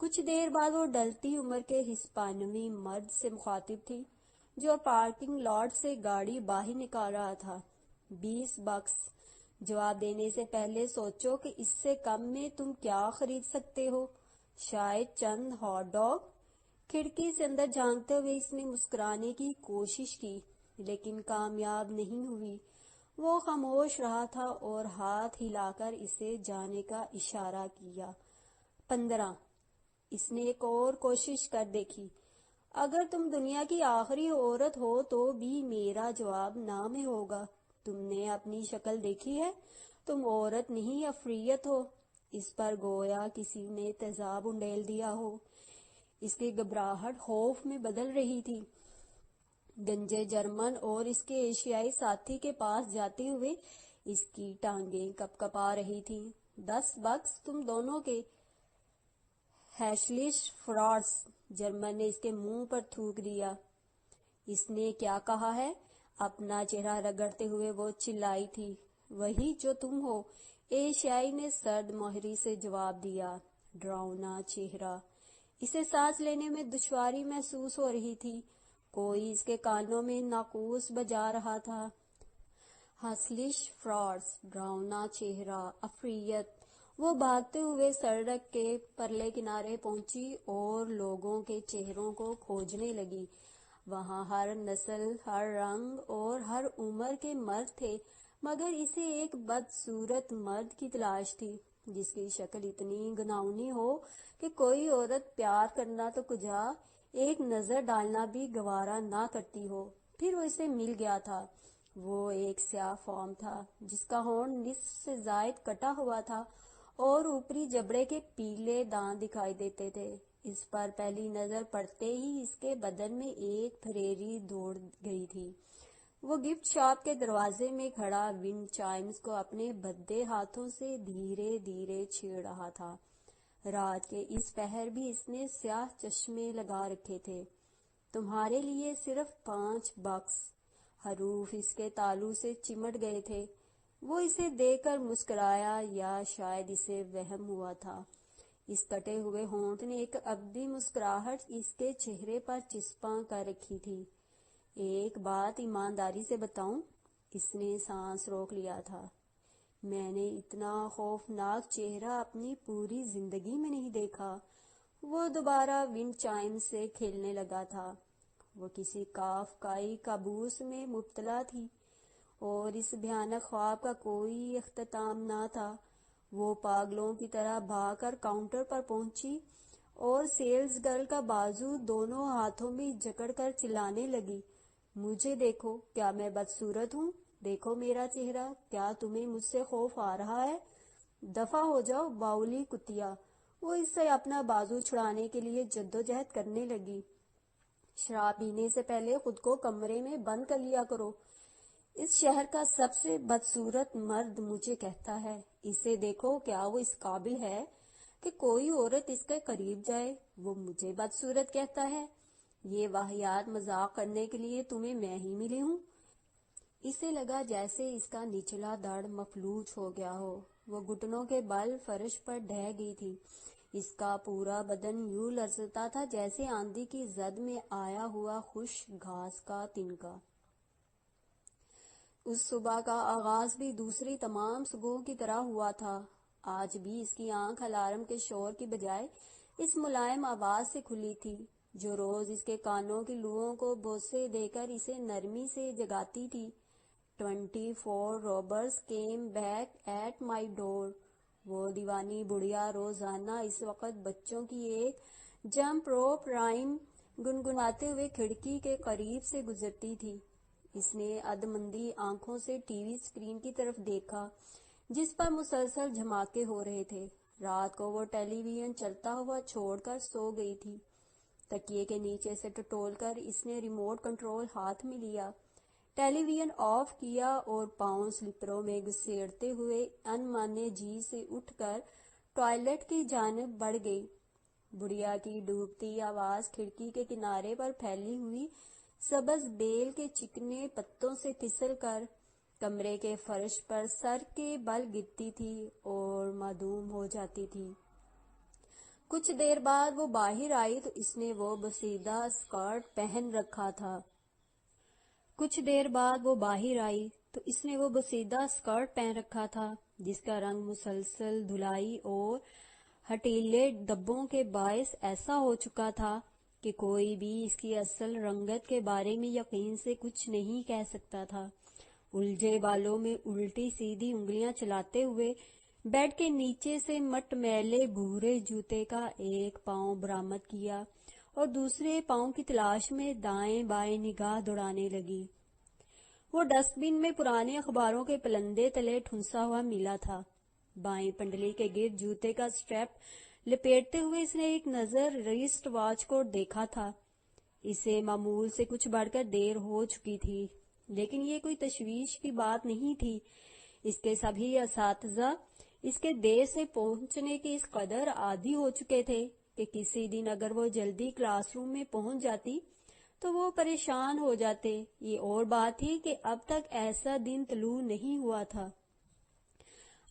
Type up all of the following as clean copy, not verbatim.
کچھ دیر بعد وہ ڈلتی عمر کے ہسپانوی مرد سے مخاطب تھی جو پارکنگ لاٹ سے گاڑی باہر نکال رہا تھا۔ 20 بکس۔ جواب دینے سے پہلے سوچو کہ اس سے کم میں تم کیا خرید سکتے ہو۔ شاید چند ہاٹ ڈاگ۔ کھڑکی سے اندر جھانکتے ہوئے اس نے مسکرانے کی کوشش کی لیکن کامیاب نہیں ہوئی۔ وہ خاموش رہا تھا اور ہاتھ ہلا کر اسے جانے کا اشارہ کیا۔ 15۔ اس نے ایک اور کوشش کر دیکھی۔ اگر تم دنیا کی آخری عورت ہو تو بھی میرا جواب نہ میں ہوگا۔ تم نے اپنی شکل دیکھی ہے؟ تم عورت نہیں عفریت ہو۔ اس پر گویا کسی نے تیزاب انڈیل دیا ہو۔ اس کی گھبراہٹ خوف میں بدل رہی تھی۔ گنجے جرمن اور اس کے ایشیائی ساتھی کے پاس جاتے ہوئے اس کی ٹانگیں کپ کپا رہی تھیں۔ 10 بکس تم دونوں کے۔ ہیشلش فراڈز۔ جرمن نے اس کے منہ پر تھوک دیا۔ اس نے کیا کہا ہے؟ اپنا چہرہ رگڑتے ہوئے وہ چلائی تھی۔ وہی جو تم ہو، ایشیائی نے سرد مہری سے جواب دیا۔ ڈراؤنا چہرہ۔ اسے سانس لینے میں دشواری محسوس ہو رہی تھی۔ کوئی اس کے کانوں میں ناقوس بجا رہا تھا۔ ہیشلش فراڈز، ڈراؤنا چہرہ، عفریت۔ وہ بھاگتے ہوئے سڑک کے پرلے کنارے پہنچی اور لوگوں کے چہروں کو کھوجنے لگی۔ وہاں ہر نسل، ہر رنگ اور ہر عمر کے مرد تھے مگر اسے ایک بدصورت مرد کی تلاش تھی جس کی شکل اتنی گھناؤنی ہو کہ کوئی عورت پیار کرنا تو کجا ایک نظر ڈالنا بھی گوارا نہ کرتی ہو۔ پھر وہ اسے مل گیا تھا۔ وہ ایک سیاہ فام تھا جس کا ہونٹ نصف سے زائد کٹا ہوا تھا اور اوپری جبڑے کے پیلے دانت دکھائی دیتے تھے۔ اس پر پہلی نظر پڑتے ہی اس کے بدن میں ایک پھریری دوڑ گئی تھی۔ وہ گفٹ شاپ کے دروازے میں کھڑا ونڈ چائمز کو اپنے بھدے ہاتھوں سے دھیرے دھیرے چھیڑ رہا تھا۔ رات کے اس پہر بھی اس نے سیاہ چشمے لگا رکھے تھے۔ تمہارے لیے صرف 5 بکس۔ حروف اس کے تالو سے چمٹ گئے تھے۔ وہ اسے دیکھ کر مسکرایا یا شاید اسے وہم ہوا تھا۔ اس کٹے ہوئے ہونٹ نے ایک ابدی مسکراہٹ اس کے چہرے پر چسپاں کر رکھی تھی۔ ایک بات ایمانداری سے بتاؤں؟ اس نے سانس روک لیا تھا۔ میں نے اتنا خوفناک چہرہ اپنی پوری زندگی میں نہیں دیکھا۔ وہ دوبارہ ونڈ چائم سے کھیلنے لگا تھا۔ وہ کسی کافکائی کابوس میں مبتلا تھی اور اس بھیانک خواب کا کوئی اختتام نہ تھا۔ وہ پاگلوں کی طرح بھاگ کر کاؤنٹر پر پہنچی اور سیلز گرل کا بازو دونوں ہاتھوں میں جکڑ کر چلانے لگی۔ مجھے دیکھو، کیا میں بدصورت ہوں؟ دیکھو میرا چہرہ، کیا تمہیں مجھ سے خوف آ رہا ہے؟ دفع ہو جاؤ باؤلی کتیا۔ وہ اس سے اپنا بازو چھڑانے کے لیے جدوجہد کرنے لگی۔ شراب پینے سے پہلے خود کو کمرے میں بند کر لیا کرو۔ اس شہر کا سب سے بدصورت مرد مجھے کہتا ہے، اسے دیکھو، کیا وہ اس قابل ہے کہ کوئی عورت اس کے قریب جائے؟ وہ مجھے بدصورت کہتا ہے؟ یہ واہیات مذاق کرنے کے لیے تمہیں میں ہی ملی ہوں؟ اسے لگا جیسے اس کا نچلا دڑ مفلوج ہو گیا ہو۔ وہ گھٹنوں کے بل فرش پر ڈھہ گئی تھی۔ اس کا پورا بدن یوں لرزتا تھا جیسے آندھی کی زد میں آیا ہوا خشک گھاس کا تنکا۔ اس صبح کا آغاز بھی دوسری تمام صبحوں کی طرح ہوا تھا۔ آج بھی اس کی آنکھ الارم کے شور کی بجائے اس ملائم آواز سے کھلی تھی جو روز اس کے کانوں کی لوؤں کو بوسے دے کر اسے نرمی سے جگاتی تھی۔ 24 robbers came back at my door۔ وہ دیوانی بڑھیا روزانہ اس وقت بچوں کی ایک جمپ روپ رائم گنگناتے ہوئے کھڑکی کے قریب سے گزرتی تھی۔ اس نے ادمندی آنکھوں سے ٹی وی اسکرین کی طرف دیکھا جس پر مسلسل دھماکے ہو رہے تھے۔ رات کو وہ ٹیلی ویژن چلتا ہوا چھوڑ کر سو گئی تھی۔ تکیے کے نیچے سے ٹٹول کر اس نے ریموٹ کنٹرول ہاتھ میں لیا، ٹیلی ویژن آف کیا اور پاؤں سلپروں میں گھسیڑتے ہوئے ان مانے جی سے اٹھ کر ٹوائلٹ کی جانب بڑھ گئی۔ بڑھیا کی ڈوبتی آواز کھڑکی کے کنارے پر پھیلی ہوئی سبز بیل کے چکنے پتوں سے پھسل کر کمرے کے فرش پر سر کے بل گرتی تھی اور معدوم ہو جاتی تھی۔ کچھ دیر بعد وہ باہر آئی تو اس نے وہ بسیدہ اسکرٹ پہن رکھا تھا جس کا رنگ مسلسل دھلائی اور ہٹیلے دبوں کے باعث ایسا ہو چکا تھا کہ کوئی بھی اس کی اصل رنگت کے بارے میں یقین سے کچھ نہیں کہہ سکتا تھا۔ الجھے بالوں میں الٹی سیدھی انگلیاں چلاتے ہوئے بیڈ کے نیچے سے مٹ میلے بھورے جوتے کا ایک پاؤں برآمد کیا اور دوسرے پاؤں کی تلاش میں دائیں بائیں نگاہ دوڑانے لگی۔ وہ ڈسٹ بن میں پرانے اخباروں کے پلندے تلے ٹھنسا ہوا ملا تھا۔ بائیں پنڈلی کے گرد جوتے کا اسٹریپ لپیٹتے ہوئے اس نے ایک نظر ریسٹ واچ کو دیکھا تھا۔ اسے معمول سے کچھ بڑھ کر دیر ہو چکی تھی، لیکن یہ کوئی تشویش کی بات نہیں تھی۔ اس کے سبھی اساتذہ اس کے دیر سے پہنچنے کے اس قدر عادی ہو چکے تھے کہ کسی دن اگر وہ جلدی کلاس روم میں پہنچ جاتی تو وہ پریشان ہو جاتے۔ یہ اور بات تھی کہ اب تک ایسا دن طلوع نہیں ہوا تھا۔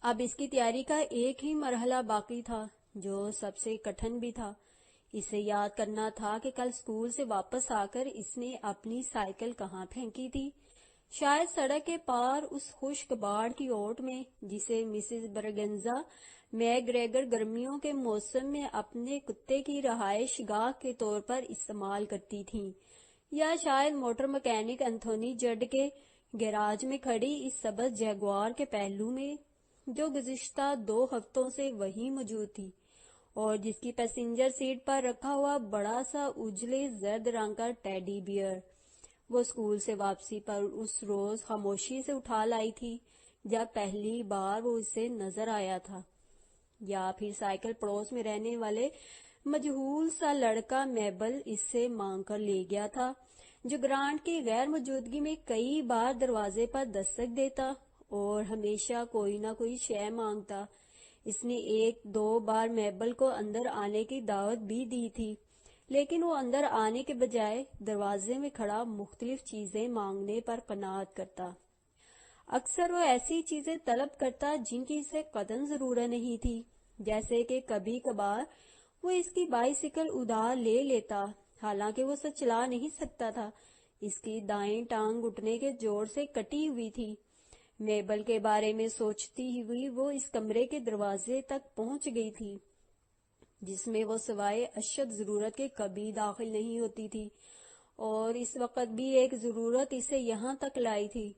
اب اس کی تیاری کا ایک ہی مرحلہ باقی تھا جو سب سے کٹھن بھی تھا۔ اسے یاد کرنا تھا کہ کل اسکول سے واپس آ کر اس نے اپنی سائیکل کہاں پھینکی تھی۔ شاید سڑک کے پار اس خشک باڑ کی اوٹ میں جسے مسز برگنزا میک گریگر گرمیوں کے موسم میں اپنے کتے کی رہائش گاہ کے طور پر استعمال کرتی تھیں، یا شاید موٹر مکینک انتھونی جڈ کے گیراج میں کھڑی اس سبز جیگوار کے پہلو میں جو گزشتہ 2 ہفتوں سے وہیں موجود تھی اور جس کی پیسنجر سیٹ پر رکھا ہوا بڑا سا اجلے زرد رنگ کا ٹیڈی بیئر وہ اسکول سے واپسی پر اس روز خاموشی سے اٹھا لائی تھی جب پہلی بار وہ اسے نظر آیا تھا، یا پھر سائیکل پڑوس میں رہنے والے مجہول سا لڑکا میبل اس سے مانگ کر لے گیا تھا، جو گرانٹ کی غیر موجودگی میں کئی بار دروازے پر دستک دیتا اور ہمیشہ کوئی نہ کوئی شے مانگتا۔ اس نے 1-2 بار میبل کو اندر آنے کی دعوت بھی دی تھی، لیکن وہ اندر آنے کے بجائے دروازے میں کھڑا مختلف چیزیں مانگنے پر قناعت کرتا۔ اکثر وہ ایسی چیزیں طلب کرتا جن کی اسے قطعاً ضرورت نہیں تھی، جیسے کہ کبھی کبھار وہ اس کی بائیسیکل ادھار لے لیتا، حالانکہ وہ اسے چلا نہیں سکتا تھا۔ اس کی دائیں ٹانگ گھٹنے کے جوڑ سے کٹی ہوئی تھی۔ میبل کے بارے میں سوچتی ہوئی وہ اس کمرے کے دروازے تک پہنچ گئی تھی جس میں وہ سوائے اشد ضرورت کے کبھی داخل نہیں ہوتی تھی، اور اس وقت بھی ایک ضرورت اسے یہاں تک لائی تھی۔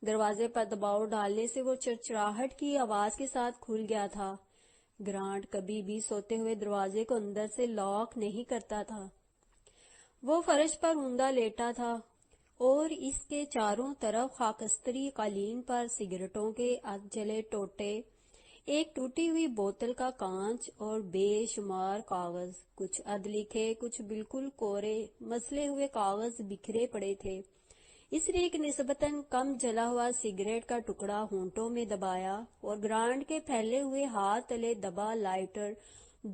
دروازے پر دباؤ ڈالنے سے وہ چرچراہٹ کی آواز کے ساتھ کھل گیا تھا۔ گرانٹ کبھی بھی سوتے ہوئے دروازے کو اندر سے لاک نہیں کرتا تھا۔ وہ فرش پر اوندا لیٹا تھا اور اس کے چاروں طرف خاکستری قالین پر سگریٹوں کے ادھ جلے ٹوٹے، ایک ٹوٹی ہوئی بوتل کا کانچ اور بے شمار کاغذ، کچھ ادھ لکھے، کچھ بالکل کورے مسلے ہوئے کاغذ بکھرے پڑے تھے۔ اس نے ایک نسبتاً کم جلا ہوا سگریٹ کا ٹکڑا ہونٹوں میں دبایا اور گرانٹ کے پھیلے ہوئے ہاتھ تلے دبا لائٹر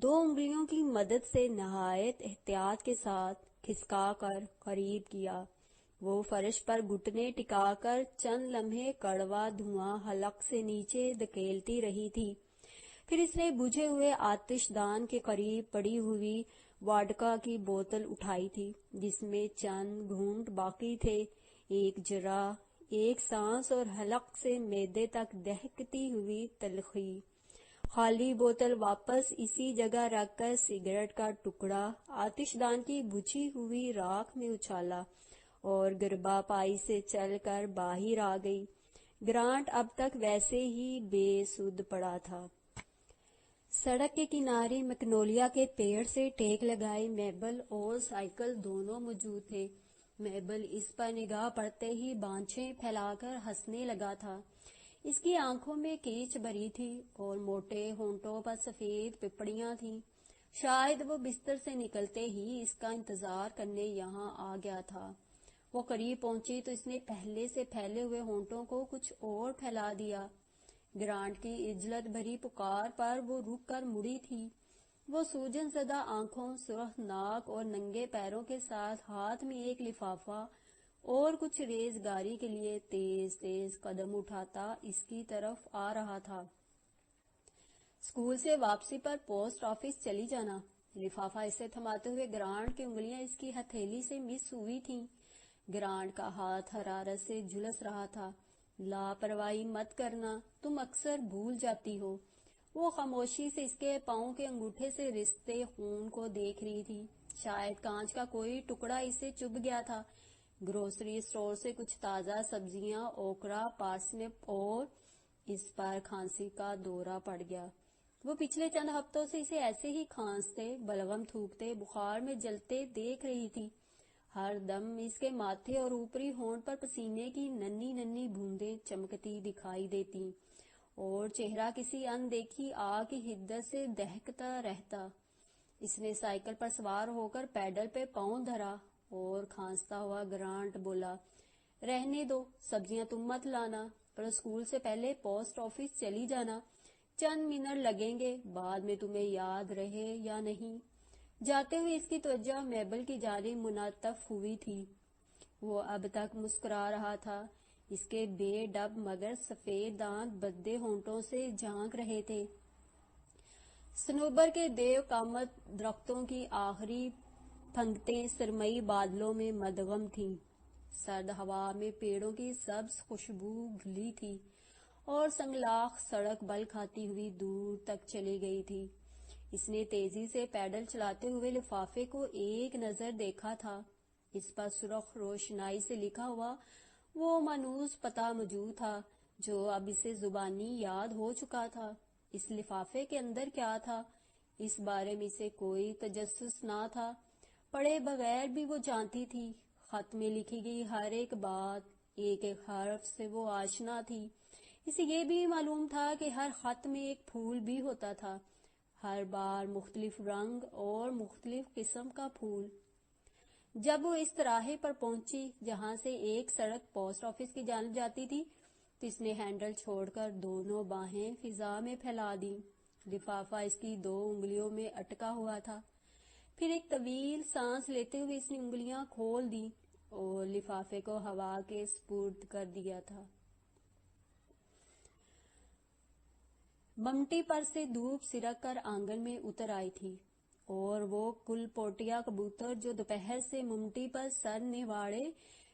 2 انگلیوں کی مدد سے نہایت احتیاط کے ساتھ کھسکا کر قریب کیا۔ وہ فرش پر گھٹنے ٹکا کر چند لمحے کڑوا دھواں حلق سے نیچے دھکیلتی رہی تھی، پھر اس نے بجھے ہوئے آتش دان کے قریب پڑی ہوئی واڈکا کی بوتل اٹھائی تھی جس میں چند گھونٹ باقی تھے۔ ایک جرعہ، ایک سانس اور حلق سے معدے تک دہکتی ہوئی تلخی۔ خالی بوتل واپس اسی جگہ رکھ کر سگریٹ کا ٹکڑا آتش دان کی بجھی ہوئی راکھ میں اچھالا اور گربا پائی سے چل کر باہر آ گئی۔ گرانٹ اب تک ویسے ہی بے سدھ پڑا تھا۔ سڑک کے کنارے مگنولیا کے پیڑ سے ٹیک لگائے میبل اور سائیکل دونوں موجود تھے۔ میبل اس پر نگاہ پڑتے ہی بانچھیں پھیلا کر ہنسنے لگا تھا۔ اس کی آنکھوں میں کیچ بھری تھی اور موٹے ہونٹوں پر سفید پپڑیاں تھیں۔ شاید وہ بستر سے نکلتے ہی اس کا انتظار کرنے یہاں آ گیا تھا۔ وہ قریب پہنچی تو اس نے پہلے سے پھیلے ہوئے ہونٹوں کو کچھ اور پھیلا دیا۔ گرانٹ کی عجلت بھری پکار پر وہ رک کر مڑی تھی۔ وہ سوجن زدہ آنکھوں، سرخ ناک اور ننگے پیروں کے ساتھ ہاتھ میں ایک لفافہ اور کچھ ریزگاری کے لیے تیز تیز قدم اٹھاتا اس کی طرف آ رہا تھا۔ اسکول سے واپسی پر پوسٹ آفس چلی جانا۔ لفافہ اسے تھماتے ہوئے گرانٹ کی انگلیاں اس کی ہتھیلی سے مس ہوئی تھیں۔ گرانٹ کا ہاتھ حرارت سے جھلس رہا تھا۔ لاپرواہی مت کرنا، تم اکثر بھول جاتی ہو۔ وہ خاموشی سے اس کے پاؤں کے انگوٹھے سے رستے خون کو دیکھ رہی تھی۔ شاید کانچ کا کوئی ٹکڑا اسے چبھ گیا تھا۔ گروسری اسٹور سے کچھ تازہ سبزیاں، اوکرا، پارسنپ، اور اس پر کھانسی کا دورہ پڑ گیا۔ وہ پچھلے چند ہفتوں سے اسے ایسے ہی کھانستے، بلغم تھوکتے، بخار میں جلتے دیکھ رہی تھی۔ ہر دم اس کے ماتھے اور اوپری ہونٹ پر پسینے کی ننھی ننھی بوندیں چمکتی دکھائی دیتی اور چہرہ کسی اندیکھی آگ کی حدت سے دہکتا رہتا۔ اس نے سائیکل پر سوار ہو کر پیڈل پہ پاؤں دھرا اور کھانستا ہوا گرانٹ بولا، رہنے دو، سبزیاں تم مت لانا، پر اسکول سے پہلے پوسٹ آفس چلی جانا، چند منٹ لگیں گے، بعد میں تمہیں یاد رہے یا نہیں۔ جاتے ہوئے اس کی توجہ میبل کی جانب منعطف ہوئی تھی۔ وہ اب تک مسکرا رہا تھا۔ اس کے بے ڈب مگر سفید دانت بدے ہونٹوں سے جھانک رہے تھے۔ صنوبر کے دیو قامت درختوں کی آخری پھنکتیں سرمئی بادلوں میں مدغم تھیں۔ سرد ہوا میں پیڑوں کی سبز خوشبو گھلی تھی اور سنگلاخ سڑک بل کھاتی ہوئی دور تک چلی گئی تھی۔ اس نے تیزی سے پیڈل چلاتے ہوئے لفافے کو ایک نظر دیکھا تھا۔ اس پر سرخ روشنائی سے لکھا ہوا وہ مانوس پتہ موجود تھا جو اب اسے زبانی یاد ہو چکا تھا۔ اس لفافے کے اندر کیا تھا، اس بارے میں اسے کوئی تجسس نہ تھا۔ پڑھے بغیر بھی وہ جانتی تھی۔ خط میں لکھی گئی ہر ایک بات، ایک ایک حرف سے وہ آشنا تھی۔ اسے یہ بھی معلوم تھا کہ ہر خط میں ایک پھول بھی ہوتا تھا، ہر بار مختلف رنگ اور مختلف قسم کا پھول۔ جب وہ اس تراہے پر پہنچی جہاں سے ایک سڑک پوسٹ آفس کی جانب جاتی تھی تو اس نے ہینڈل چھوڑ کر دونوں باہیں فضا میں پھیلا دی۔ لفافہ اس کی 2 انگلیوں میں اٹکا ہوا تھا۔ پھر ایک طویل سانس لیتے ہوئے اس نے انگلیاں کھول دی اور لفافے کو ہوا کے سپرد کر دیا تھا۔ ممٹی پر سے دھوپ سرک کر آنگن میں اتر آئی تھی اور وہ کل پوٹیا کبوتر جو دوپہر سے ممٹی پر سر نواڑے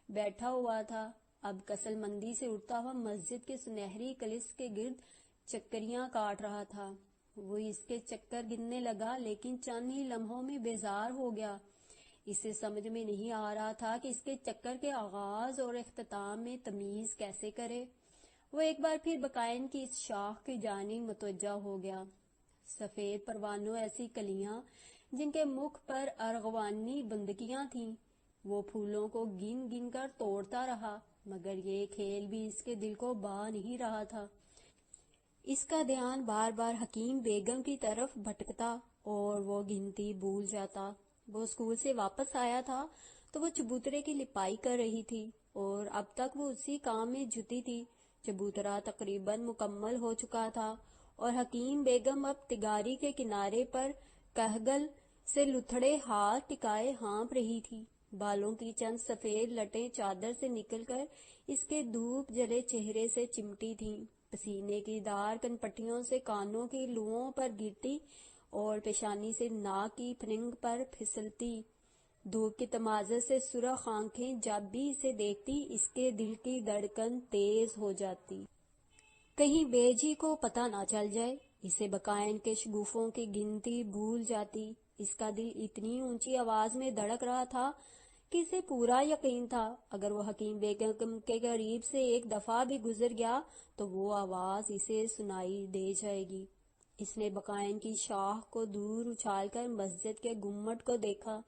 بیٹھا ہوا تھا، اب کسل مندی سے اڑتا ہوا مسجد کے سنہری کلش کے گرد چکریاں کاٹ رہا تھا۔ وہ اس کے چکر گننے لگا لیکن چند ہی لمحوں میں بیزار ہو گیا۔ اسے سمجھ میں نہیں آ رہا تھا کہ اس کے چکر کے آغاز اور اختتام میں تمیز کیسے کرے۔ وہ ایک بار پھر بقائن کی اس شاخ کی جانب متوجہ ہو گیا۔ سفید پروانوں ایسی کلیاں جن کے مکھ پر ارغوانی بندکیاں تھیں۔ وہ پھولوں کو گن گن کر توڑتا رہا مگر یہ کھیل بھی اس کے دل کو بھا نہیں رہا تھا۔ اس کا دھیان بار بار حکیم بیگم کی طرف بھٹکتا اور وہ گنتی بھول جاتا۔ وہ اسکول سے واپس آیا تھا تو وہ چبوترے کی لپائی کر رہی تھی اور اب تک وہ اسی کام میں جٹی تھی۔ چبوترا تقریباً مکمل ہو چکا تھا اور حکیم بیگم اب تگاری کے کنارے پر کہگل سے لتھڑے ہاتھ ٹکائے ہانپ رہی تھی۔ بالوں کی چند سفید لٹیں چادر سے نکل کر اس کے دھوپ جلے چہرے سے چمٹی تھیں، پسینے کی دار کنپٹیوں سے کانوں کی لوؤں پر گرتی اور پیشانی سے ناک کی پھنگ پر پھسلتی۔ دھوپ کے تمازر سے سرخ آنکھیں جب بھی اسے دیکھتی اس کے دل کی دھڑکن تیز ہو جاتی۔ کہیں بیجی کو پتہ نہ چل جائے۔ اسے بقائن کے شگوفوں کی گنتی بھول جاتی۔ اس کا دل اتنی اونچی آواز میں دھڑک رہا تھا کہ اسے پورا یقین تھا اگر وہ حکیم بیگم کے قریب سے ایک دفعہ بھی گزر گیا تو وہ آواز اسے سنائی دے جائے گی۔ اس نے بقائن کی شاخ کو دور اچھال کر مسجد کے گنبد کو دیکھا۔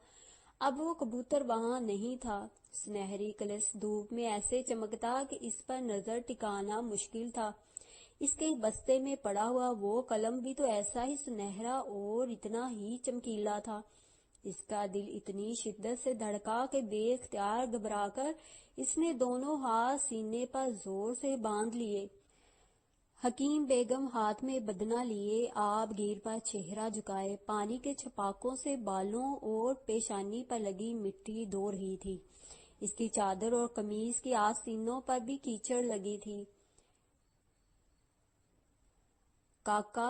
اب وہ کبوتر وہاں نہیں تھا۔ سنہری کلش دھوپ میں ایسے چمکتا کہ اس پر نظر ٹکانا مشکل تھا۔ اس کے بستے میں پڑا ہوا وہ قلم بھی تو ایسا ہی سنہرا اور اتنا ہی چمکیلا تھا۔ اس کا دل اتنی شدت سے دھڑکا کہ بے اختیار گھبرا کر اس نے دونوں ہاتھ سینے پر زور سے باندھ لیے۔ حکیم بیگم ہاتھ میں بدنہ لیے آب گیر پر چہرہ جھکائے پانی کے چھپاکوں سے بالوں اور پیشانی پر لگی مٹی دھو رہی تھی۔ اس کی چادر اور قمیض کی آستینوں پر بھی کیچڑ لگی تھی۔ کاکا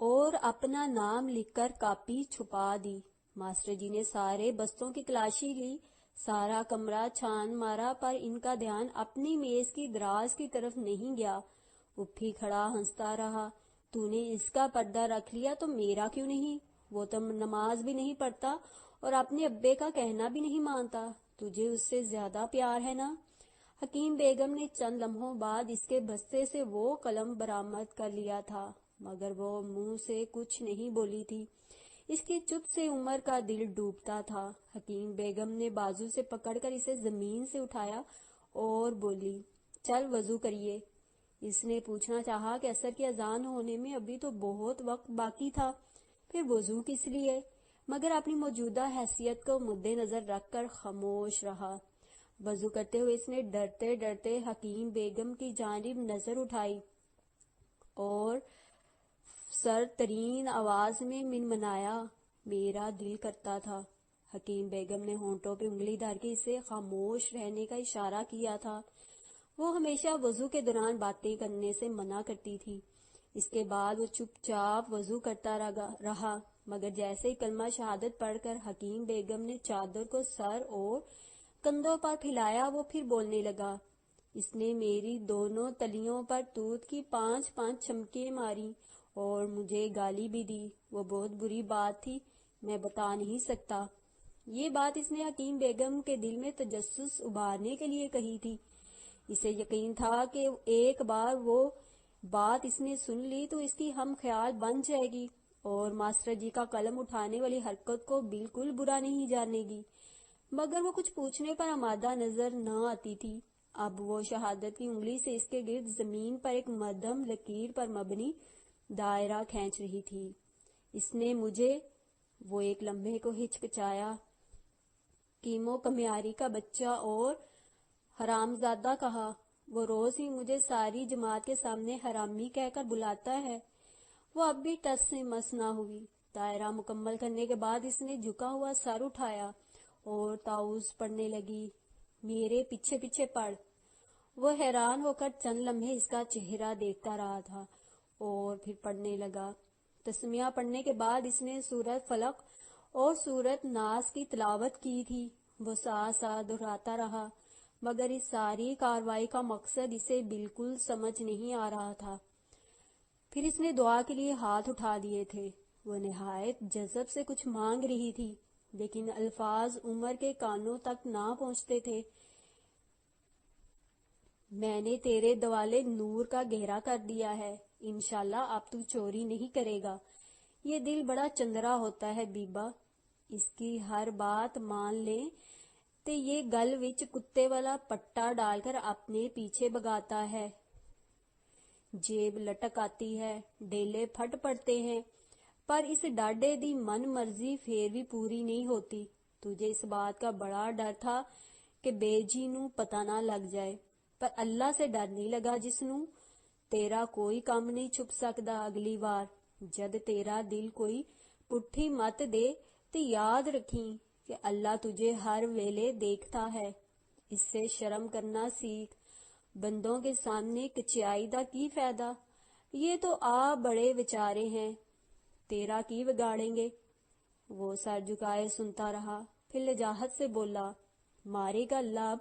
اور اپنا نام لکھ کر کاپی چھپا دی۔ ماسٹر جی نے سارے بستوں کی تلاشی لی، سارا کمرہ چھان مارا، پر ان کا دھیان اپنی میز کی دراز کی طرف نہیں گیا۔ اٹھی کھڑا ہنستا رہا۔ تو نے اس کا پردہ رکھ لیا تو میرا کیوں نہیں؟ وہ تو نماز بھی نہیں پڑھتا اور اپنے ابے کا کہنا بھی نہیں مانتا، تجھے اس سے زیادہ پیار ہے نا؟ حکیم بیگم نے چند لمحوں بعد اس کے بستے سے وہ قلم برآمد کر لیا تھا، مگر وہ منہ سے کچھ نہیں بولی تھی۔ اس کی چپ سے عمر کا دل ڈوبتا تھا۔ حکیم بیگم نے بازو سے پکڑ کر اسے زمین سے اٹھایا اور بولی، چل وضو کریے۔ اس نے پوچھنا چاہا کہ عصر کی اذان ہونے میں ابھی تو بہت وقت باقی تھا، پھر وضو کس لیے، مگر اپنی موجودہ حیثیت کو مد نظر رکھ کر خاموش رہا۔ وضو کرتے ہوئے اس نے ڈرتے ڈرتے حکیم بیگم کی جانب نظر اٹھائی اور سر ترین آواز میں منمنایا، میرا دل کرتا تھا۔ حکیم بیگم نے ہونٹوں پہ انگلی دھر کے اسے خاموش رہنے کا اشارہ کیا تھا۔ وہ ہمیشہ وضو کے دوران باتیں کرنے سے منع کرتی تھی۔ اس کے بعد وہ چپ چاپ وضو کرتا رہا، مگر جیسے ہی کلمہ شہادت پڑھ کر حکیم بیگم نے چادر کو سر اور کندھوں پر پھیلایا، وہ پھر بولنے لگا، اس نے میری دونوں تلیوں پر توت کی 5 چمکیں ماری اور مجھے گالی بھی دی۔ وہ بہت بری بات تھی، میں بتا نہیں سکتا۔ یہ بات اس نے حکیم بیگم کے دل میں تجسس ابھارنے کے لیے کہی تھی۔ اسے یقین تھا کہ ایک بار وہ بات اس نے سن لی تو اس کی ہم خیال بن جائے گی اور ماسٹر جی کا قلم اٹھانے والی حرکت کو بالکل برا نہیں جانے گی، مگر وہ کچھ پوچھنے پر آمادہ نظر نہ آتی تھی۔ اب وہ شہادت کی انگلی سے اس کے گرد زمین پر ایک مدھم لکیر پر مبنی دائرہ کھینچ رہی تھی۔ اس نے مجھے، وہ ایک لمحے کو ہچکچایا، کیمو کمیاری کا بچہ اور حرامزادہ کہا۔ وہ روز ہی مجھے ساری جماعت کے سامنے حرامی کہہ کر بلاتا ہے۔ وہ اب بھی ٹس سے مس نہ ہوئی۔ دائرہ مکمل کرنے کے بعد اس نے جھکا ہوا سر اٹھایا اور تعوذ پڑھنے لگی، میرے پیچھے پیچھے پڑھ۔ وہ حیران ہو کر چند لمحے اس کا چہرہ دیکھتا رہا تھا اور پھر پڑھنے لگا۔ تسمیہ پڑھنے کے بعد اس نے سورۃ فلق اور سورۃ ناس کی تلاوت کی تھی۔ وہ ساتھ ساتھ دہراتا رہا، مگر اس ساری کارروائی کا مقصد اسے بالکل سمجھ نہیں آ رہا تھا۔ پھر اس نے دعا کے لیے ہاتھ اٹھا دیے تھے۔ وہ نہایت جذب سے کچھ مانگ رہی تھی، لیکن الفاظ عمر کے کانوں تک نہ پہنچتے تھے۔ میں نے تیرے دوالے نور کا گہرا کر دیا ہے، انشاءاللہ اب تو چوری نہیں کرے گا۔ یہ دل بڑا چندرا ہوتا ہے بیبا، اس کی ہر بات مان لیں تے یہ گل وچ کتے والا پٹا ڈال کر اپنے پیچھے بگاتا ہے، جیب لٹک آتی ہے، ڈیلے پھٹ پڑتے ہیں، پر اس ڈاڈے دی من مرضی پھر بھی پوری نہیں ہوتی۔ تجھے اس بات کا بڑا ڈر تھا کہ بے جی نوں پتہ نہ لگ جائے، پر اللہ سے ڈر نہیں لگا جس نوں۔ تیرا کوئی کام نہیں چھپ سکدا۔ اگلی بار جد تیرا دل کوئی پٹھی مت دے تے یاد رکھیں کہ اللہ تجھے ہر ویلے دیکھتا ہے۔ اس سے شرم کرنا سیکھ۔ بندوں کے سامنے کچیائی دا کی فائدہ؟ یہ تو آپ بڑے بیچارے ہیں، تیرا کی بگاڑیں گے؟ وہ سر جھکائے سنتا رہا، پھر لجاجت سے بولا، مارے گا اللہ اب،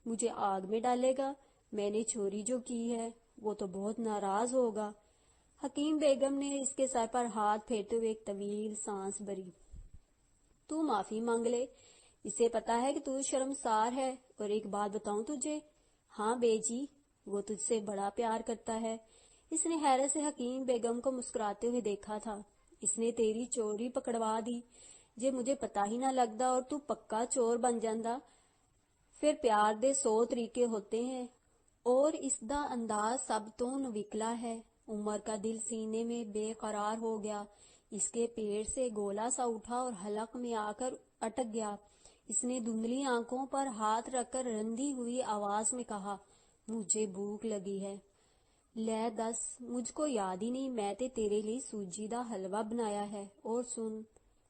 مجھے آگ میں ڈالے گا، میں نے چوری جو کی ہے، وہ تو بہت ناراض ہوگا۔ حکیم بیگم نے اس کے سر پر ہاتھ پھیرتے ہوئے ایک طویل سانس بھری۔ تو معافی مانگ لے، اسے پتا ہے کہ تو شرمسار ہے، اور ایک بات بتاؤں تجھے؟ ہاں بے جی، وہ تجھ سے بڑا پیار کرتا ہے۔ اس نے حیرت سے حکیم بیگم کو مسکراتے ہوئے دیکھا تھا۔ اس نے تیری چوری پکڑوا دی، جے مجھے پتا ہی نہ لگدا اور تو پکا چور بن جاندا۔ پھر پیار دے 100 طریقے ہوتے ہیں، اور اس دا انداز سب تو نوکلا ہے۔ عمر کا دل سینے میں بے قرار ہو گیا، اس کے پیٹ سے گولا سا اٹھا اور حلق میں آ کر اٹک گیا۔ اس نے دھندلی آنکھوں پر ہاتھ رکھ کر رندی ہوئی آواز میں کہا، مجھے بھوک لگی ہے۔ لے دس، مجھ کو یاد ہی نہیں میں تے تیرے لیے سوجی دا حلوہ بنایا ہے، اور سن،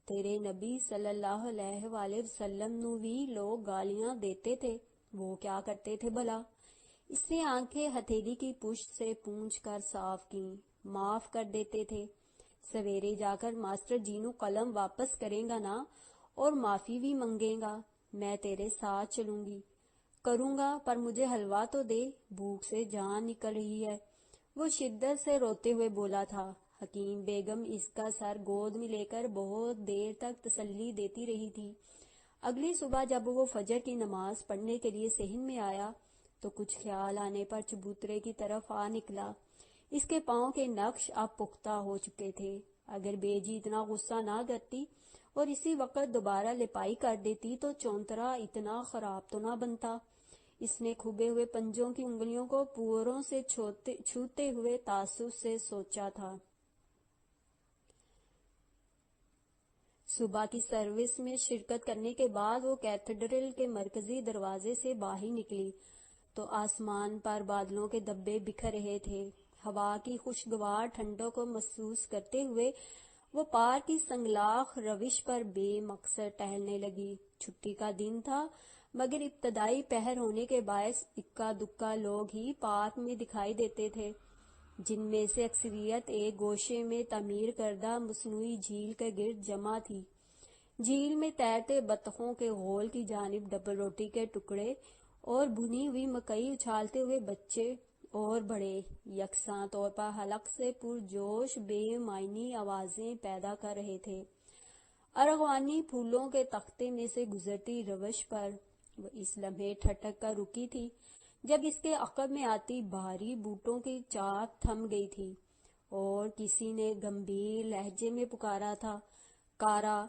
تیرے نبی صلی اللہ علیہ وآلہ وسلم نو بھی لوگ گالیاں دیتے تھے، وہ کیا کرتے تھے بھلا؟ اس نے آنکھیں ہتھیلی کی پشت سے پونچھ کر صاف کیں، معاف کر دیتے تھے، سویرے جا کر ماسٹر جینو قلم واپس کریں گا نا اور معافی بھی منگیں گا. میں تیرے ساتھ چلوں گی. کروں گا پر مجھے حلوہ تو دے, بھوک سے جان نکل رہی ہے, وہ شدت سے روتے ہوئے بولا تھا. حکیم بیگم اس کا سر گود میں لے کر بہت دیر تک تسلی دیتی رہی تھی. اگلی صبح جب وہ فجر کی نماز پڑھنے کے لیے صحن میں آیا تو کچھ خیال آنے پر چبوترے کی طرف آ نکلا. اس کے پاؤں کے نقش اب پختہ ہو چکے تھے. اگر بیجی اتنا غصہ نہ کرتی اور اسی وقت دوبارہ لپائی کر دیتی تو چونترا اتنا خراب تو نہ بنتا. اس نے کھبے ہوئے پنجوں کی انگلیوں کو پوروں سے چھوتے ہوئے تعصب سے سوچا تھا. صبح کی سروس میں شرکت کرنے کے بعد وہ کیتھیڈرل کے مرکزی دروازے سے باہر نکلی تو آسمان پر بادلوں کے دھبے بکھر رہے تھے. ہوا کی خوشگوار ٹھنڈک کو محسوس کرتے ہوئے وہ پارک کی سنگلاخ روش پر بے مقصد ٹہلنے لگی. چھٹی کا دن تھا مگر ابتدائی پہر ہونے کے باعث اکا دکا لوگ ہی پارک میں دکھائی دیتے تھے, جن میں سے اکثریت ایک گوشے میں تعمیر کردہ مصنوعی جھیل کے گرد جمع تھی. جھیل میں تیرتے بطخوں کے غول کی جانب ڈبل روٹی کے ٹکڑے اور بھنی ہوئی مکئی اچھالتے ہوئے بچے اور بڑے یکساں طور پر حلق سے پرجوش بے معنی آوازیں پیدا کر رہے تھے. ارغوانی پھولوں کے تختے میں سے گزرتی روش پر وہ اس لمحے ٹھٹک کر رکی تھی جب اس کے عقب میں آتی بھاری بوٹوں کی چاپ تھم گئی تھی اور کسی نے گمبھیر لہجے میں پکارا تھا, کارا.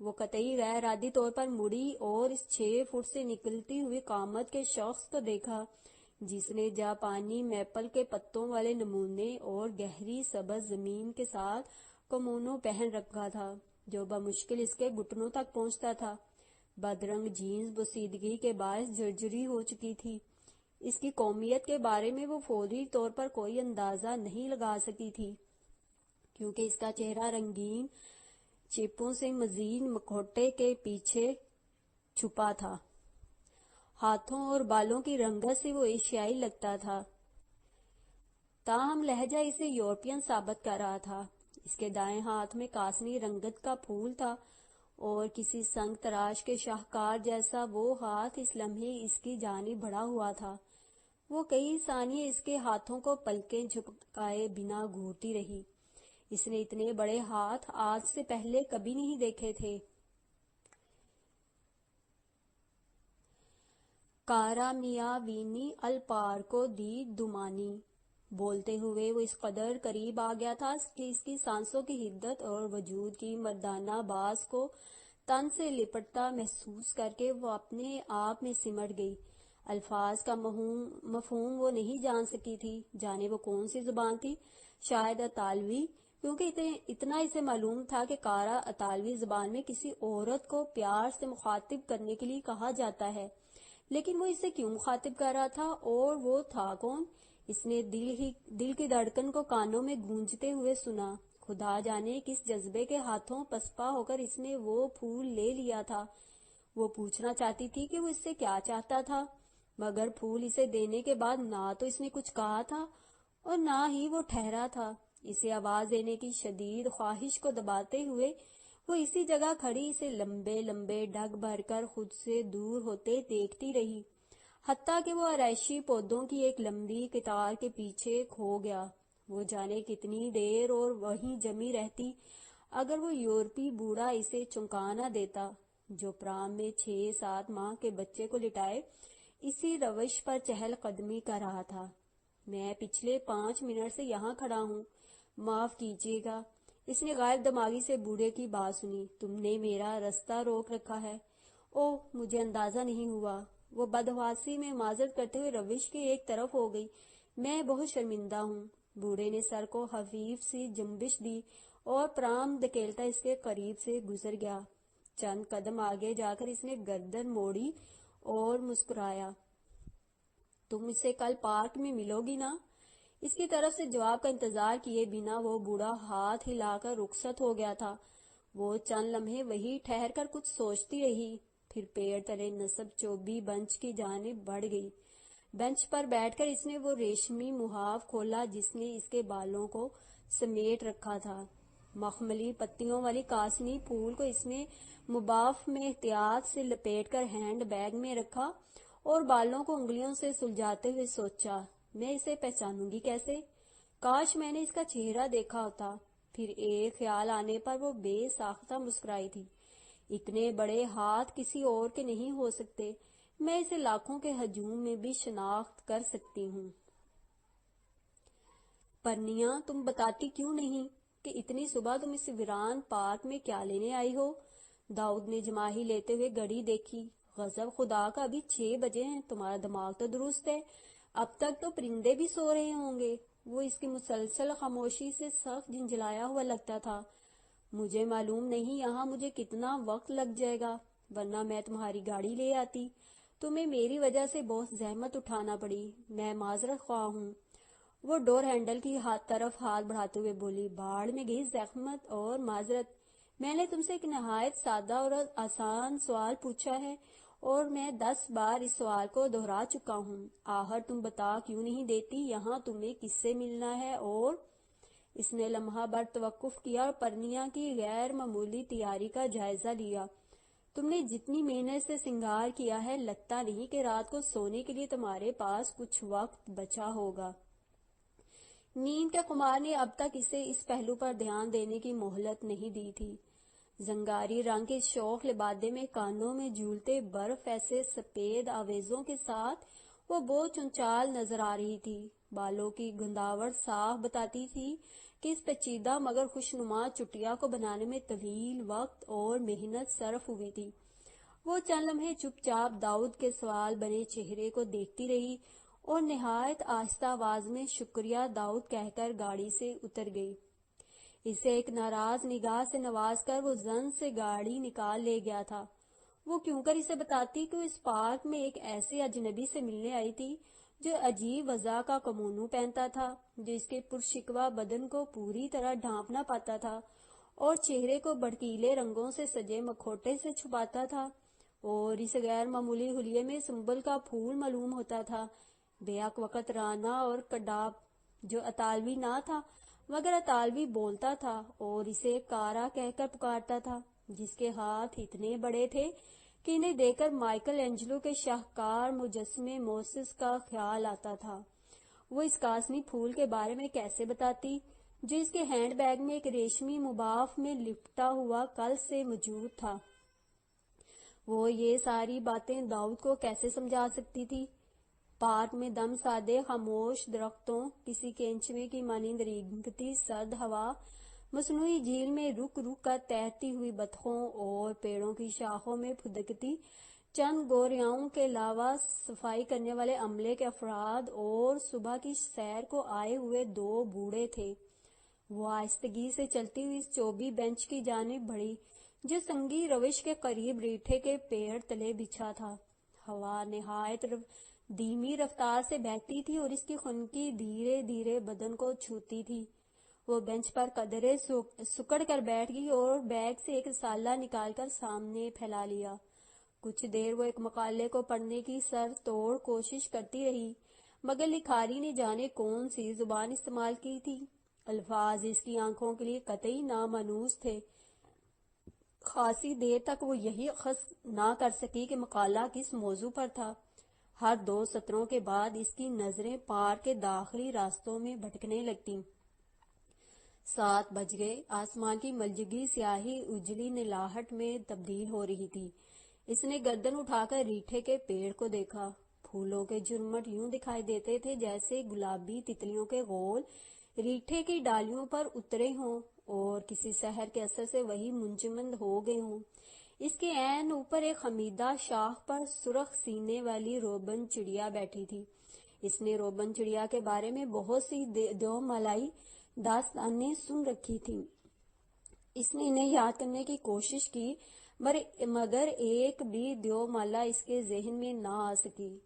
وہ قطعی غیر عادی طور پر مڑی اور اس 6 فٹ سے نکلتی ہوئی قامت کے شخص کو دیکھا جس نے جاپانی میپل کے پتوں والے نمونے اور گہری سبز زمین کے ساتھ کمونو پہن رکھا تھا جو بمشکل اس کے گھٹنوں تک پہنچتا تھا. بدرنگ جینز بوسیدگی کے باعث جرجری ہو چکی تھی. اس کی قومیت کے بارے میں وہ فوری طور پر کوئی اندازہ نہیں لگا سکی تھی کیونکہ اس کا چہرہ رنگین چیپوں سے مزید مکھوٹے کے پیچھے چھپا تھا. ہاتھوں اور بالوں کی رنگت سے وہ ایشیائی لگتا تھا, تاہم لہجہ اسے یورپین ثابت کر رہا تھا. اس کے دائیں ہاتھ میں کاسنی رنگت کا پھول تھا اور کسی سنگ تراش کے شاہکار جیسا وہ ہاتھ اس لمحے اس کی جانب بڑھا ہوا تھا. وہ کئی ثانیے اس کے ہاتھوں کو پلکیں جھپکائے بنا گھورتی رہی. اس نے اتنے بڑے ہاتھ آج سے پہلے کبھی نہیں دیکھے تھے. کارا میا وینی الپارکو دی دومانی. بولتے ہوئے وہ اس قدر قریب آ گیا تھا کہ اس کی سانسوں کی حدت اور وجود کی مردانہ باز کو تن سے لپٹتا محسوس کر کے وہ اپنے آپ میں سمٹ گئی. الفاظ کا مفہوم وہ نہیں جان سکی تھی. جانے وہ کون سی زبان تھی, شاید اطالوی, کیونکہ اتنا اسے معلوم تھا کہ کارا اطالوی زبان میں کسی عورت کو پیار سے مخاطب کرنے کے لیے کہا جاتا ہے. لیکن وہ اسے کیوں مخاطب کر رہا تھا اور وہ تھا کون؟ اس نے دل کی دھڑکن کو کانوں میں گونجتے ہوئے سنا. خدا جانے کس جذبے کے ہاتھوں پسپا ہو کر اس نے وہ پھول لے لیا تھا. وہ پوچھنا چاہتی تھی کہ وہ اس سے کیا چاہتا تھا, مگر پھول اسے دینے کے بعد نہ تو اس نے کچھ کہا تھا اور نہ ہی وہ ٹھہرا تھا. اسے آواز دینے کی شدید خواہش کو دباتے ہوئے وہ اسی جگہ کھڑی اسے لمبے لمبے ڈگ بھر کر خود سے دور ہوتے دیکھتی رہی, حتیٰ کہ وہ آرائشی پودوں کی ایک لمبی قطار کے پیچھے کھو گیا. وہ جانے کتنی دیر اور وہیں جمی رہتی اگر وہ یورپی بوڑھا اسے چونکا نہ دیتا جو پرام میں 6-7 ماہ کے بچے کو لٹائے اسی روش پر چہل قدمی کر رہا تھا. میں پچھلے 5 منٹ سے یہاں کھڑا ہوں, معاف کیجیے گا. اس نے غائب دماغی سے بوڑھے کی بات سنی. تم نے میرا رستہ روک رکھا ہے. اوہ, مجھے اندازہ نہیں ہوا. وہ بدحواسی میں معذرت کرتے ہوئے روش کی ایک طرف ہو گئی. میں بہت شرمندہ ہوں. بوڑھے نے سر کو خفیف سی جنبش دی اور پرام دھکیلتا اس کے قریب سے گزر گیا. چند قدم آگے جا کر اس نے گردن موڑی اور مسکرایا. تم اسے کل پارک میں ملو گی نا؟ اس کی طرف سے جواب کا انتظار کیے بنا وہ بوڑھا ہاتھ ہلا کر رخصت ہو گیا تھا. وہ چند لمحے وہی ٹھہر کر کچھ سوچتی رہی, پھر پیڑ تلے نصب چوبی بنچ کی جانب بڑھ گئی. بینچ پر بیٹھ کر اس نے وہ ریشمی محاف کھولا جس نے اس کے بالوں کو سمیٹ رکھا تھا. مخملی پتیوں والی کاسنی پھول کو اس نے مباف میں احتیاط سے لپیٹ کر ہینڈ بیگ میں رکھا اور بالوں کو انگلیوں سے سلجھاتے ہوئے سوچا، میں اسے پہچانوں گی کیسے؟ کاش میں نے اس کا چہرہ دیکھا ہوتا۔ پھر ایک خیال آنے پر وہ بے ساختہ مسکرائی تھی۔ اتنے بڑے ہاتھ کسی اور کے نہیں ہو سکتے، میں اسے لاکھوں کے ہجوم میں بھی شناخت کر سکتی ہوں۔ پرنیا، تم بتاتی کیوں نہیں کہ اتنی صبح تم اس ویران پارک میں کیا لینے آئی ہو؟ داؤد نے جماہی لیتے ہوئے گھڑی دیکھی۔ غضب خدا کا، ابھی 6 بجے ہیں، تمہارا دماغ تو درست ہے، اب تک تو پرندے بھی سو رہے ہوں گے۔ وہ اس کی مسلسل خاموشی سے سخت جھنجھلایا ہوا لگتا تھا۔ مجھے معلوم نہیں یہاں مجھے کتنا وقت لگ جائے گا، ورنہ میں تمہاری گاڑی لے آتی۔ تمہیں میری وجہ سے بہت زحمت اٹھانا پڑی، میں معذرت خواہ ہوں۔ وہ ڈور ہینڈل کی طرف ہاتھ بڑھاتے ہوئے بولی، باڑ میں گئی زحمت اور معذرت۔ میں نے تم سے ایک نہایت سادہ اور آسان سوال پوچھا ہے اور میں 10 بار اس سوال کو دہرا چکا ہوں۔ آخر تم بتا کیوں نہیں دیتی یہاں تمہیں کس سے ملنا ہے؟ اور اس نے لمحہ بھر توقف کیا اور پرنیا کی غیر معمولی تیاری کا جائزہ لیا۔ تم نے جتنی محنت سے سنگار کیا ہے، لگتا نہیں کہ رات کو سونے کے لیے تمہارے پاس کچھ وقت بچا ہوگا۔ نیند کے خمار نے اب تک اسے اس پہلو پر دھیان دینے کی مہلت نہیں دی تھی۔ زنگاری رنگ کے شوخ لبادے میں کانوں میں جھولتے برف ایسے سفید آویزوں کے ساتھ وہ بہت چنچال نظر آ رہی تھی۔ بالوں کی گنداوٹ صاف بتاتی تھی کہ اس پیچیدہ مگر خوشنما چٹیا کو بنانے میں طویل وقت اور محنت صرف ہوئی تھی۔ وہ چند لمحے چپ چاپ داؤد کے سوال بنے چہرے کو دیکھتی رہی اور نہایت آہستہ آواز میں شکریہ داؤد کہہ کر گاڑی سے اتر گئی۔ اسے ایک ناراض نگاہ سے نواز کر وہ زن سے گاڑی نکال لے گیا تھا۔ وہ کیوں کر اسے بتاتی کہ وہ اس پارک میں ایک ایسے اجنبی سے ملنے آئی تھی جو عجیب وضع کا کمونو پہنتا تھا، جو اس کے پرشکوہ بدن کو پوری طرح ڈھانپ نہ پاتا تھا اور چہرے کو بھڑکیلے رنگوں سے سجے مکھوٹے سے چھپاتا تھا، اور اس غیر معمولی حلیے میں سنبل کا پھول معلوم ہوتا تھا۔ بیک وقت رانا اور کڈاب، جو اطالوی نہ تھا مگر اطالوی بولتا تھا اور اسے کارا کہہ کر پکارتا تھا، جس کے ہاتھ اتنے بڑے تھے کہ انہیں دیکھ کر مائیکل اینجلو کے شاہکار مجسمے موسس کا خیال آتا تھا۔ وہ اس کاسنی پھول کے بارے میں کیسے بتاتی جو اس کے ہینڈ بیگ میں ایک ریشمی مباف میں لپٹا ہوا کل سے موجود تھا؟ وہ یہ ساری باتیں داؤد کو کیسے سمجھا سکتی تھی؟ پارک میں دم سادے خاموش درختوں، کسی کینچوے کی مانند رینگتی سرد ہوا، مصنوعی جھیل میں رک رک کر تیرتی ہوئی بطخوں اور پیڑوں کی شاخوں میں پھدکتی چند گوریاؤں کے علاوہ صفائی کرنے والے عملے کے افراد اور صبح کی سیر کو آئے ہوئے 2 بوڑھے تھے۔ وہ آہستگی سے چلتی ہوئی اس چوبی بینچ کی جانب بڑھی جو سنگی روش کے قریب ریٹھے کے پیڑ تلے بچھا تھا۔ ہوا نہایت دھیمی رفتار سے بہتی تھی اور اس کی خنکی دھیرے دھیرے بدن کو چھوتی تھی۔ وہ بینچ پر قدرے سکڑ کر بیٹھ گئی اور بیگ سے ایک رسالہ نکال کر سامنے پھیلا لیا۔ کچھ دیر وہ ایک مقالے کو پڑھنے کی سر توڑ کوشش کرتی رہی، مگر لکھاری نے جانے کون سی زبان استعمال کی تھی۔ الفاظ اس کی آنکھوں کے لیے قطعی نامانوس تھے۔ خاصی دیر تک وہ یہی اخذ نہ کر سکی کہ مقالہ کس موضوع پر تھا۔ ہر 2 سطروں کے بعد اس کی نظریں پارک کے داخلی راستوں میں بھٹکنے لگتیں۔ 7 بج گئے۔ آسمان کی ملجگی سیاہی اجلی نیلاہٹ میں تبدیل ہو رہی تھی۔ اس نے گردن اٹھا کر ریٹھے کے پیڑ کو دیکھا۔ پھولوں کے جھرمٹ یوں دکھائی دیتے تھے جیسے گلابی تتلیوں کے غول ریٹھے کی ڈالیوں پر اترے ہوں اور کسی سحر کے اثر سے وہی منجمد ہو گئے ہوں۔ اس کے عین اوپر ایک خمیدہ شاخ پر سرخ سینے والی روبن چڑیا بیٹھی تھی۔ اس نے روبن چڑیا کے بارے میں بہت سی دیومالائی داستانیں سن رکھی تھیں۔ اس نے انہیں یاد کرنے کی کوشش کی مگر ایک بھی دیومالا اس کے ذہن میں نہ آ سکی۔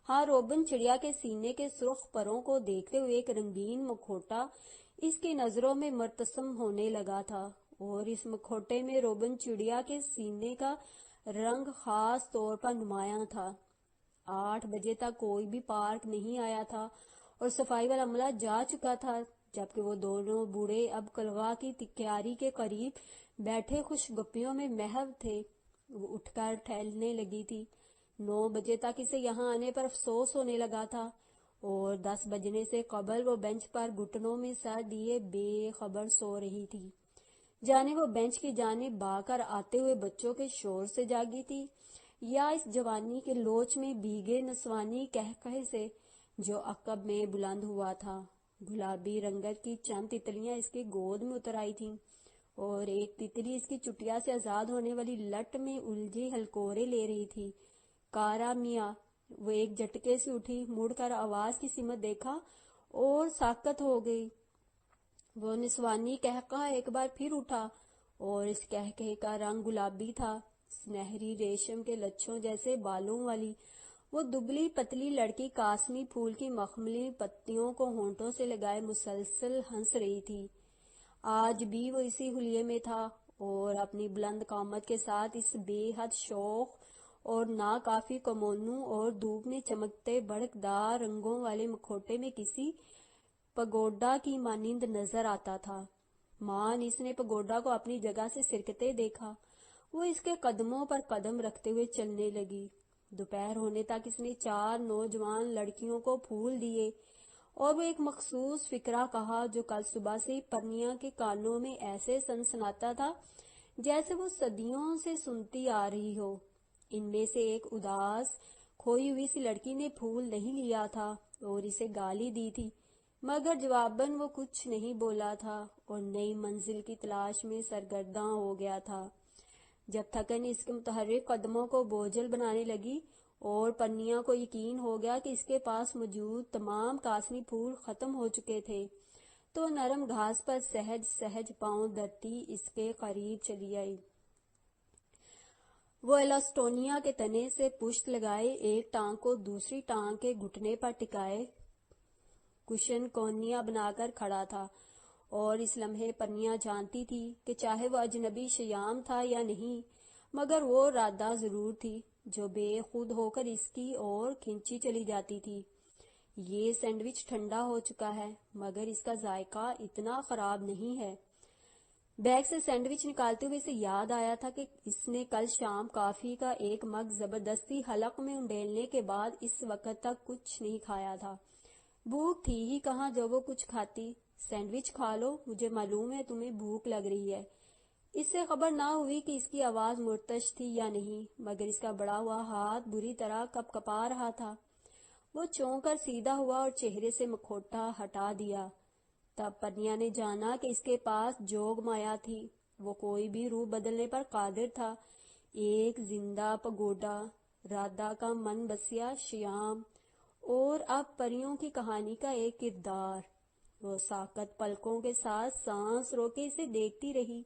ہاں، روبن چڑیا کے سینے کے سرخ پروں کو دیکھتے ہوئے ایک رنگین مکھوٹا اس کی نظروں میں مرتسم ہونے لگا تھا، اور اس مکھوٹے میں روبن چڑیا کے سینے کا رنگ خاص طور پر نمایاں تھا۔ 8 بجے تک کوئی بھی پارک نہیں آیا تھا اور صفائی والا عملہ جا چکا تھا۔ جبکہ وہ دونوں بوڑھے اب قلعہ کی کیاری کے قریب بیٹھے خوش گپیوں میں محو تھے۔ وہ اٹھ کر ٹہلنے لگی تھی۔ 9 بجے تک اسے یہاں آنے پر افسوس ہونے لگا تھا اور 10 بجنے سے قبل وہ بینچ پر گھٹنوں میں سر دیے بے خبر سو رہی تھی۔ جانے وہ بینچ کی جانب بھاگ کر آتے ہوئے بچوں کے شور سے جاگی تھی یا اس جوانی کے لوچ میں بھیگے نسوانی قہقہے سے جو عقب میں بلند ہوا تھا۔ گلابی رنگت کی چند تتلیاں اس کی گود میں اتر آئی تھیں اور ایک تتلی اس کی چٹیا سے آزاد ہونے والی لٹ میں الجھے ہلکورے لے رہی تھی۔ کارا میاں، وہ ایک جھٹکے سے اٹھی، مڑ کر آواز کی سمت دیکھا اور ساکت ہو گئی۔ وہ نسوانی قہقہا ایک بار پھر اٹھا اور اس قہقہے کا رنگ گلابی تھا۔ سنہری ریشم کے لچھوں جیسے بالوں والی وہ دبلی پتلی لڑکی قاسمی پھول کی مخملی پتیوں کو ہونٹوں سے لگائے مسلسل ہنس رہی تھی۔ آج بھی وہ اسی حلیے میں تھا اور اپنی بلند قامت کے ساتھ اس بے حد شوخ اور ناکافی کمونو اور دھوپ میں چمکتے بھڑکدار رنگوں والے مکھوٹے میں کسی پگوڈا کی مانند نظر آتا تھا۔ مان اس نے پگوڈا کو اپنی جگہ سے سرکتے دیکھا۔ وہ اس کے قدموں پر قدم رکھتے ہوئے چلنے لگی۔ دوپہر ہونے تک اس نے 4 نوجوان لڑکیوں کو پھول دیے اور وہ ایک مخصوص فقرہ کہا جو کل صبح سے پرنیا کے کانوں میں ایسے سنسناتا تھا جیسے وہ صدیوں سے سنتی آ رہی ہو۔ ان میں سے ایک اداس کھوئی ہوئی سی لڑکی نے پھول نہیں لیا تھا اور اسے گالی دی تھی، مگر جواباً وہ کچھ نہیں بولا تھا اور نئی منزل کی تلاش میں سرگرداں ہو گیا تھا۔ جب تھکن اس کے متحرک قدموں کو بوجھل بنانے لگی اور پرنیا کو یقین ہو گیا کہ اس کے پاس موجود تمام قاسمی پھول ختم ہو چکے تھے تو نرم گھاس پر سہج سہج پاؤں دھرتی اس کے قریب چلی آئی۔ وہ ایلاسٹونیا کے تنے سے پشت لگائے ایک ٹانگ کو دوسری ٹانگ کے گھٹنے پر ٹکائے کشن کونیا بنا کر کھڑا تھا اور اس لمحے پرنیا جانتی تھی کہ چاہے وہ اجنبی شیام تھا یا نہیں مگر وہ رادہ ضرور تھی جو بے خود ہو کر اس کی اور کھینچی چلی جاتی تھی۔ یہ سینڈوچ ٹھنڈا ہو چکا ہے مگر اس کا ذائقہ اتنا خراب نہیں ہے۔ بیگ سے سینڈوچ نکالتے ہوئے اسے یاد آیا تھا کہ اس نے کل شام کافی کا ایک مگ زبردستی حلق میں انڈیلنے کے بعد اس وقت تک کچھ نہیں کھایا تھا۔ بھوک تھی ہی کہاں جو وہ کچھ کھاتی۔ سینڈوچ کھا لو، مجھے معلوم ہے تمہیں بھوک لگ رہی ہے۔ اس سے خبر نہ ہوئی کہ اس کی آواز مرتش تھی یا نہیں مگر اس کا بڑا ہوا ہاتھ بری طرح کپ کپا رہا تھا۔ وہ چونک کر سیدھا ہوا اور چہرے سے مکھوٹا ہٹا دیا۔ تب پرنیا نے جانا کہ اس کے پاس جوگ مایا تھی۔ وہ کوئی بھی روپ بدلنے پر قادر تھا۔ ایک زندہ پگوڈا، رادھا کا من بسیا شیام اور اب پریوں کی کہانی کا ایک کردار۔ وہ ساکت پلکوں کے ساتھ سانس روکے اسے دیکھتی رہی۔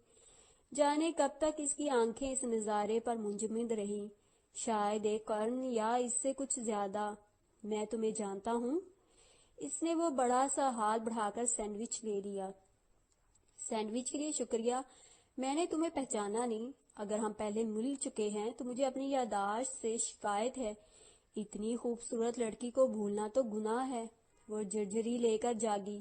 جانے کب تک اس کی آنکھیں اس نظارے پر منجمد رہی، شاید ایک قرن یا اس سے کچھ زیادہ۔ میں تمہیں جانتا ہوں۔ اس نے وہ بڑا سا ہاتھ بڑھا کر سینڈوچ لے لیا۔ سینڈوچ کے لیے شکریہ، میں نے تمہیں پہچانا نہیں۔ اگر ہم پہلے مل چکے ہیں تو مجھے اپنی یادداشت سے شکایت ہے۔ اتنی خوبصورت لڑکی کو بھولنا تو گناہ ہے۔ وہ جھرجھری لے کر جاگی۔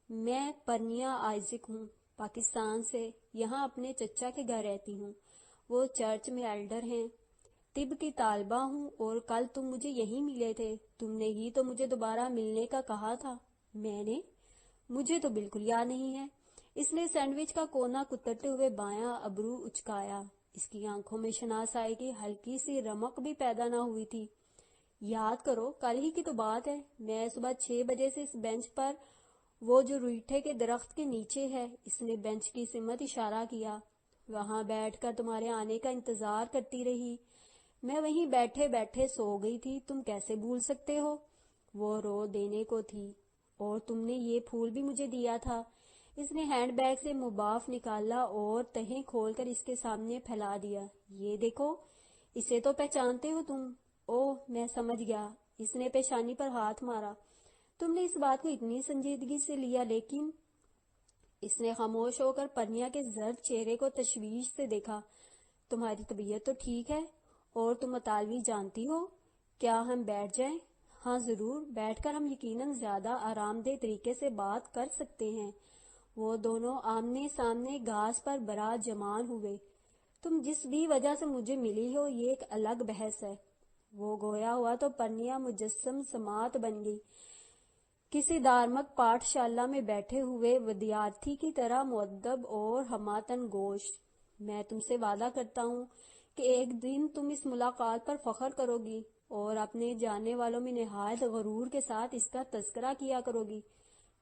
میں پرنیا آئزک ہوں، پاکستان سے، یہاں اپنے چچا کے گھر رہتی ہوں۔ وہ چرچ میں ایلڈر ہیں۔ طب کی طالبہ ہوں اور کل تم مجھے یہیں ملے تھے۔ تم نے ہی تو مجھے دوبارہ ملنے کا کہا تھا۔ میں نے؟ مجھے تو بالکل یاد نہیں ہے۔ اس نے سینڈوچ کا کونا کترتے ہوئے بایاں ابرو اچکایا۔ اس کی آنکھوں میں شناسائی کی ہلکی سی رمق بھی پیدا نہ ہوئی تھی۔ یاد کرو، کل ہی کی تو بات ہے۔ میں صبح 6 بجے سے اس بینچ پر، وہ جو روئیٹھے کے درخت کے نیچے ہے، اس نے بینچ کی سمت اشارہ کیا، وہاں بیٹھ کر تمہارے آنے کا انتظار کرتی رہی۔ میں وہیں بیٹھے بیٹھے سو گئی تھی، تم کیسے بھول سکتے ہو؟ وہ رو دینے کو تھی۔ اور تم نے یہ پھول بھی مجھے دیا تھا۔ اس نے ہینڈ بیگ سے مباف نکالا اور تہیں کھول کر اس کے سامنے پھیلا دیا۔ یہ دیکھو، اسے تو پہچانتے ہو تم؟ اوہ، میں سمجھ گیا۔ اس نے پیشانی پر ہاتھ مارا۔ تم نے اس بات کو اتنی سنجیدگی سے لیا، لیکن… اس نے خاموش ہو کر پرنیا کے زرد چہرے کو تشویش سے دیکھا۔ تمہاری طبیعت تو ٹھیک ہے؟ اور تم اطالوی جانتی ہو؟ کیا ہم بیٹھ جائیں؟ ہاں ضرور، بیٹھ کر ہم یقیناً زیادہ آرام دہ طریقے سے بات کر سکتے ہیں۔ وہ دونوں آمنے سامنے گھاس پر برات جمان ہوئے۔ تم جس بھی وجہ سے مجھے ملی ہو، یہ ایک الگ بحث ہے۔ وہ گویا ہوا تو پرنیا مجسم سماعت بن گئی، کسی دھارمک پاٹھ شالہ میں بیٹھے ہوئے ودیارتھی کی طرح مؤدب اور ہماتن گوش۔ میں تم سے وعدہ کرتا ہوں کہ ایک دن تم اس ملاقات پر فخر کرو گی اور اپنے جاننے والوں میں نہایت غرور کے ساتھ اس کا تذکرہ کیا کرو گی۔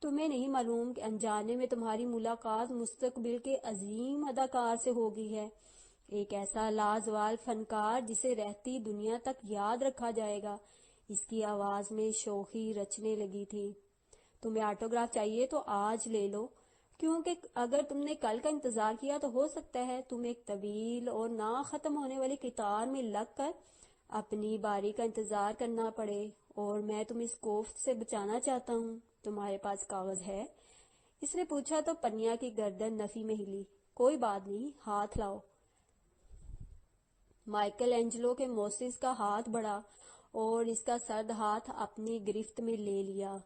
تمہیں نہیں معلوم کہ انجانے میں تمہاری ملاقات مستقبل کے عظیم اداکار سے ہو گئی ہے، ایک ایسا لازوال فنکار جسے رہتی دنیا تک یاد رکھا جائے گا۔ اس کی آواز میں شوخی رچنے لگی تھی۔ تمہیں آٹوگراف چاہیے تو آج لے لو، کیونکہ اگر تم نے کل کا انتظار کیا تو ہو سکتا ہے تم ایک طویل اور نہ ختم ہونے والی قطار میں لگ کر اپنی باری کا انتظار کرنا پڑے، اور میں تمہیں اس کوفت سے بچانا چاہتا ہوں۔ تمہارے پاس کاغذ ہے؟ اس نے پوچھا تو پنیا کی گردن نفی میں ہلی۔ کوئی بات نہیں، ہاتھ لاؤ۔ مائیکل اینجلو کے موسس کا ہاتھ بڑھا اور اس کا سرد ہاتھ اپنی گرفت میں لے لیا۔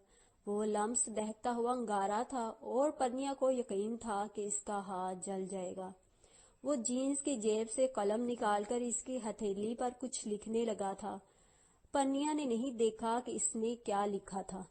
وہ لمس دہتا ہوا انگارہ تھا اور پرنیا کو یقین تھا کہ اس کا ہاتھ جل جائے گا۔ وہ جینز کی جیب سے قلم نکال کر اس کی ہتھیلی پر کچھ لکھنے لگا تھا۔ پرنیا نے نہیں دیکھا کہ اس نے کیا لکھا تھا۔